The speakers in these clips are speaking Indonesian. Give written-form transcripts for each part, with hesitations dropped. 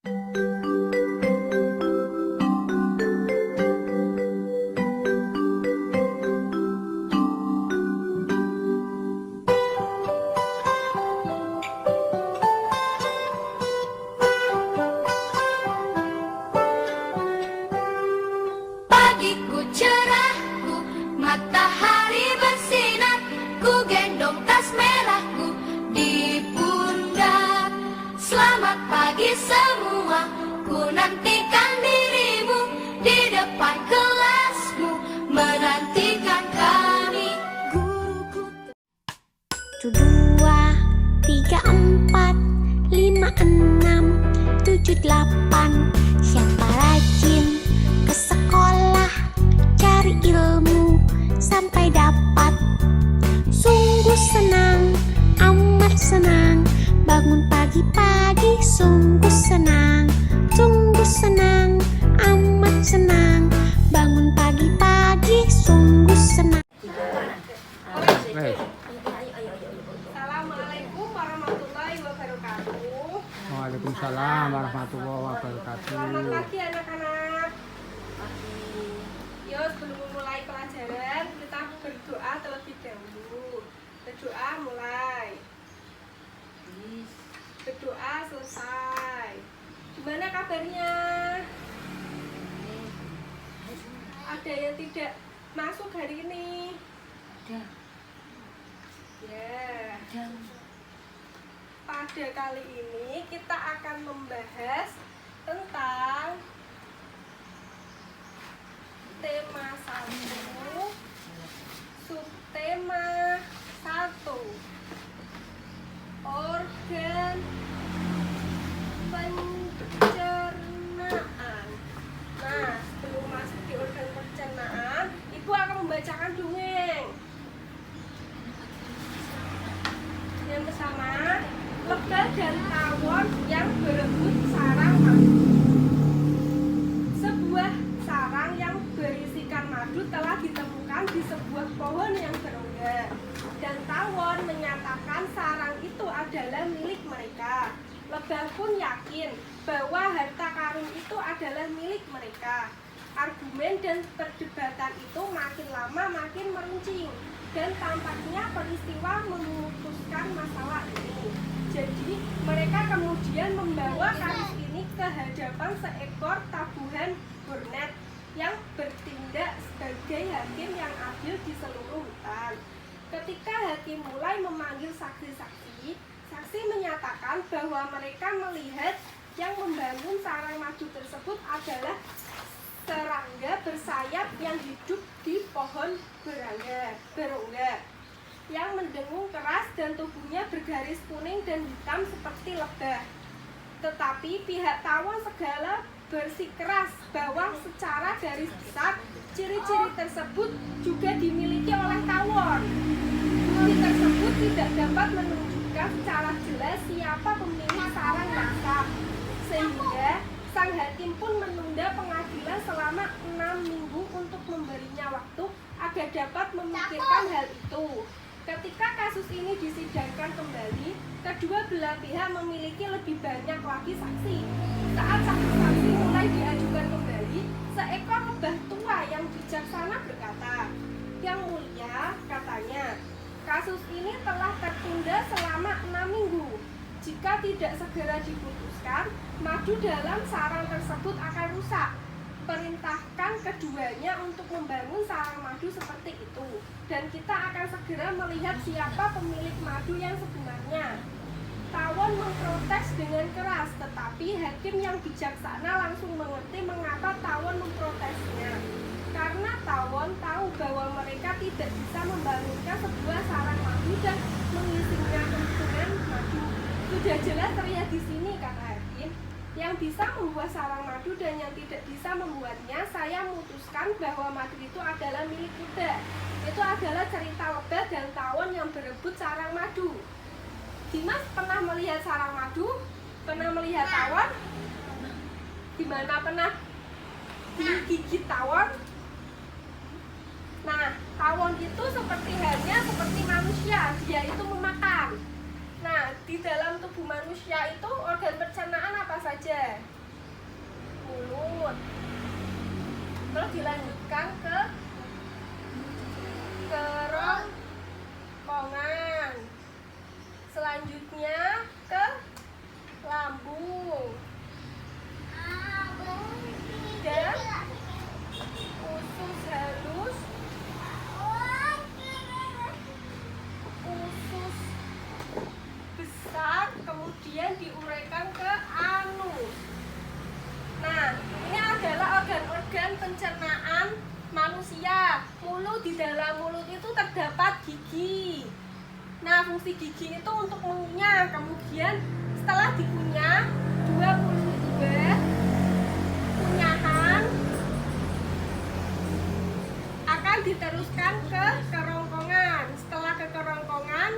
Pagiku cerahku, matahari bersinar, ku gendong tas merahku di pundak. Selamat pagi semua, ku nantikan dirimu di depan kelasmu, menantikan kami. Guruku 1, 2, 3, 4, 5, 6, 7, 8. Siapa rajin ke sekolah, cari ilmu sampai dapat. Sungguh senang, amat senang, bangun pagi-pagi sungguh senang. Sungguh senang, amat senang, bangun pagi-pagi sungguh senang. Assalamualaikum warahmatullahi wabarakatuh. Waalaikumsalam warahmatullahi wabarakatuh. Selamat pagi anak-anak. Yo, sebelum memulai pelajaran kita berdoa terlebih dahulu. Berdoa mulai. Berdoa selesai. Gimana kabarnya? Ada yang tidak masuk hari ini? Ya. Pada kali ini kita akan membahas tentang tema 1, subtema 1, organ pencernaan. Nah, sebelum masuk di organ pencernaan, Ibu akan membacakan dongeng. Yang pertama, lebah dan tawon yang berebut sarang madu. Sebuah sarang yang berisikan madu telah ditemukan di sebuah pohon yang berongga, dan tawon menyatakan sarang itu adalah milik mereka. Lebah pun yakin bahwa harta karun itu adalah milik mereka. Argumen dan perdebatan itu makin lama makin meruncing, dan tampaknya peristiwa memutuskan masalah ini. Jadi mereka kemudian membawa kasus ini ke hadapan seekor tabuhan hornet yang bertindak sebagai hakim yang adil di seluruh hutan. Ketika hakim mulai memanggil saksi-saksi, saksi menyatakan bahwa mereka melihat yang membangun sarang madu tersebut adalah serangga bersayap yang hidup di pohon berongga, yang mendengung keras dan tubuhnya bergaris kuning dan hitam seperti lebah. Tetapi pihak tawon segala bersikeras bahwa secara garis besar ciri-ciri tersebut juga dimiliki oleh tawon. Bukti tersebut tidak dapat menunjukkan secara jelas siapa pemilik sarang yang sah, sehingga sang hakim pun menunda pengadilan selama 6 minggu untuk memberinya waktu agar dapat memikirkan hal itu. Ketika kasus ini disidangkan kembali, kedua belah pihak memiliki lebih banyak lagi saksi. Saat saksi-saksi mulai diajukan kembali, seekor lebah tua yang bijaksana berkata, "Yang mulia," katanya, "kasus ini telah tertunda selama 6 minggu. Jika tidak segera diputuskan, madu dalam sarang tersebut akan rusak. Perintahkan keduanya untuk membangun sarang madu seperti itu, dan kita akan segera melihat siapa pemilik madu yang sebenarnya." Tawon memprotes dengan keras, tetapi hakim yang bijaksana langsung mengerti mengapa tawon memprotesnya. Karena tawon tahu bahwa mereka tidak bisa membangunkan sebuah sarang madu dan mengisinya dengan madu. Sudah jelas terlihat di sini, kata hakim. Yang bisa membuat sarang madu dan yang tidak bisa membuatnya, saya memutuskan bahwa madu itu adalah milik kuda. Itu adalah cerita lebah dan tawon yang berebut sarang madu. Dimas pernah melihat sarang madu? Pernah melihat tawon? Gimana, pernah digigit tawon? Nah, tawon itu seperti halnya seperti manusia, dia itu memakan. Nah, di dalam tubuh manusia itu organ pencernaan apa saja? mulut. Terus dilanjutkan ke kerongkongan. Selanjutnya ke lambung. Dan usus halus, usus besar, kemudian diuraikan ke anus. Nah, ini adalah organ-organ pencernaan manusia. Mulut, di dalam mulut itu terdapat gigi. Nah, fungsi gigi itu untuk mengunyah. Kemudian setelah dikunyah, 22 kunyahan akan diteruskan ke kerongkongan. Setelah ke kerongkongan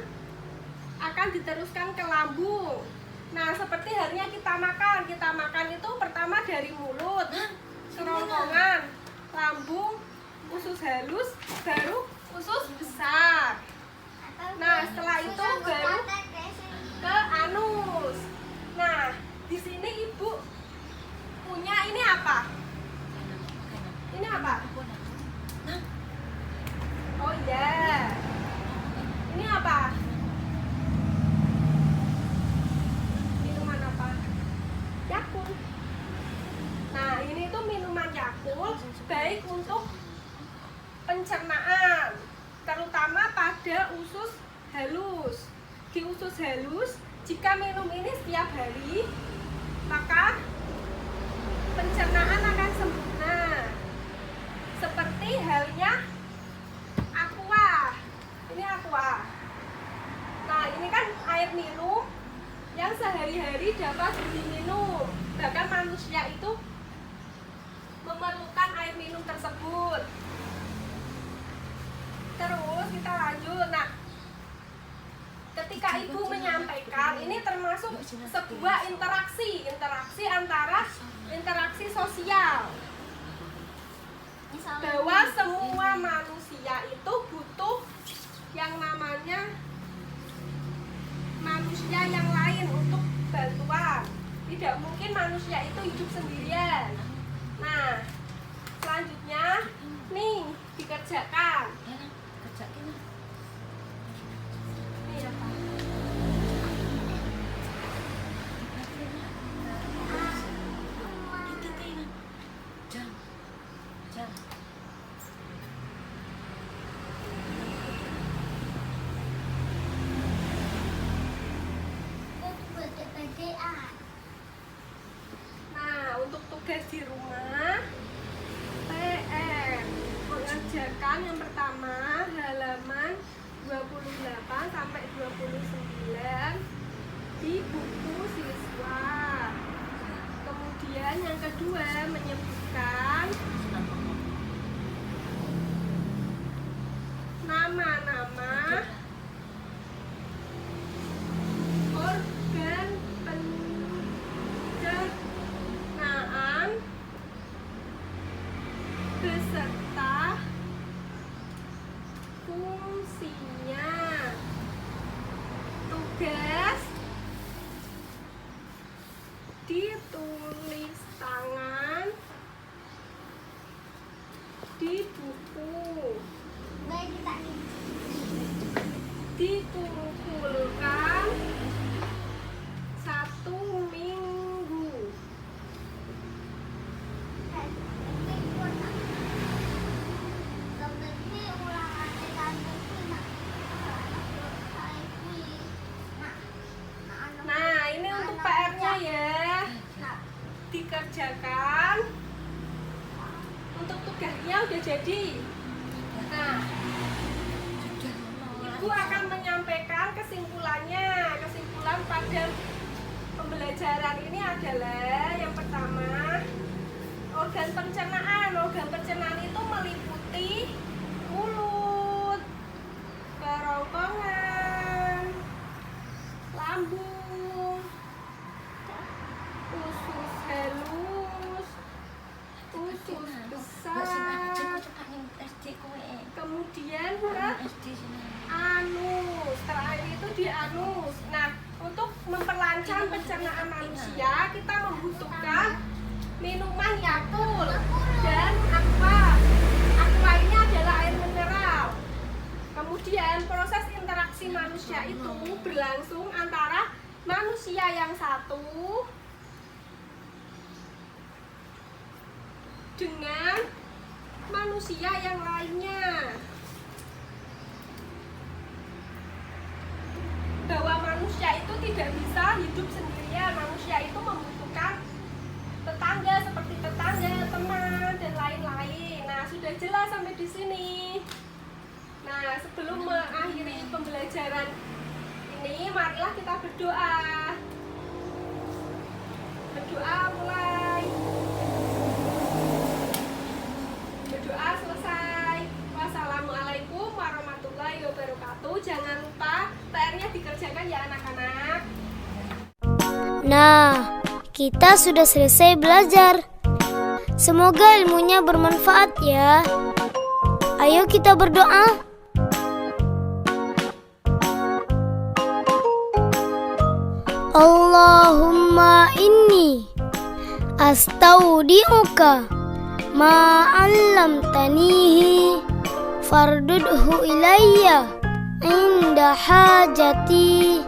akan diteruskan ke lambung. Nah, seperti halnya kita makan. Kita makan itu pertama dari mulut, kerongkongan, lambung, usus halus, baru usus besar. Nah, setelah itu baru ke anus. Nah, di sini Ibu punya ini apa? Ini apa? Oh iya. Ini apa? Minuman apa? Yakult. Nah, ini tuh minuman Yakult, baik untuk pencernaan, terutama pada usus halus. Di usus halus, jika minum ini setiap hari, maka pencernaan akan sempurna. Seperti halnya aqua. Ini aqua. Nah, ini kan air minum yang sehari-hari dapat diminum. Bahkan manusia itu memerlukan air minum tersebut. Terus kita lanjut. Nah, ketika Ibu menyampaikan, ini termasuk sebuah interaksi antara interaksi sosial, bahwa semua manusia itu butuh yang namanya manusia yang lain untuk bantuan. Tidak mungkin manusia itu hidup sendirian. Nah, selanjutnya nih dikerjakan. Ini apa? Nah, untuk tugas di rumah, PR mengerjakan yang pertama halaman 28 sampai 29 di buku siswa. Kemudian yang kedua menyebutkan nama-nama organ pencernaan beserta fungsinya. Tugas ditulis tangan di buku, dikumpulkan 1 minggu. Nah, ini untuk PR-nya ya, dikerjakan. Untuk tugasnya udah jadi. Nah, Ibu akan menyampaikan kesimpulannya. Kesimpulan pada pembelajaran ini adalah yang pertama, organ pencernaan. Organ pencernaan itu meliputi mulut, kerongkongan, lambung, usus halus, usus besar, kemudian ke anus. Terakhir itu di anus. Nah, untuk memperlancar pencernaan manusia, kita membutuhkan minuman Yakult, dan aqua. Aqua ini adalah air mineral. Kemudian proses interaksi manusia itu berlangsung antara manusia yang satu dengan manusia yang lainnya. Bahwa manusia itu tidak bisa hidup sendirian. Manusia itu membutuhkan tetangga seperti tetangga, teman, dan lain-lain. Nah, sudah jelas sampai di sini. Nah, sebelum mengakhiri pembelajaran ini, marilah kita berdoa. Berdoa mulai. Berdoa selesai. Wassalamualaikum warahmatullahi wabarakatuh. Jangan lupa PR-nya dikerjakan ya anak-anak. Nah, kita sudah selesai belajar. Semoga ilmunya bermanfaat ya. Ayo kita berdoa. Allahumma inni astaudi'uka ma 'allamtanihi fardudhu ilayya inda hajati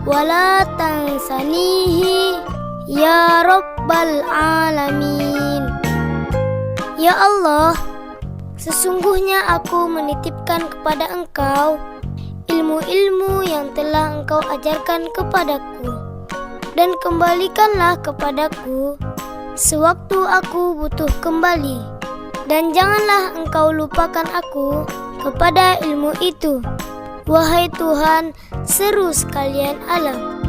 wala tansanihi ya rabbal alamin. Ya Allah, sesungguhnya aku menitipkan kepada Engkau ilmu-ilmu yang telah Engkau ajarkan kepadaku, dan kembalikanlah kepadaku sewaktu aku butuh kembali, dan janganlah Engkau lupakan aku kepada ilmu itu, wahai Tuhan seru sekalian alam.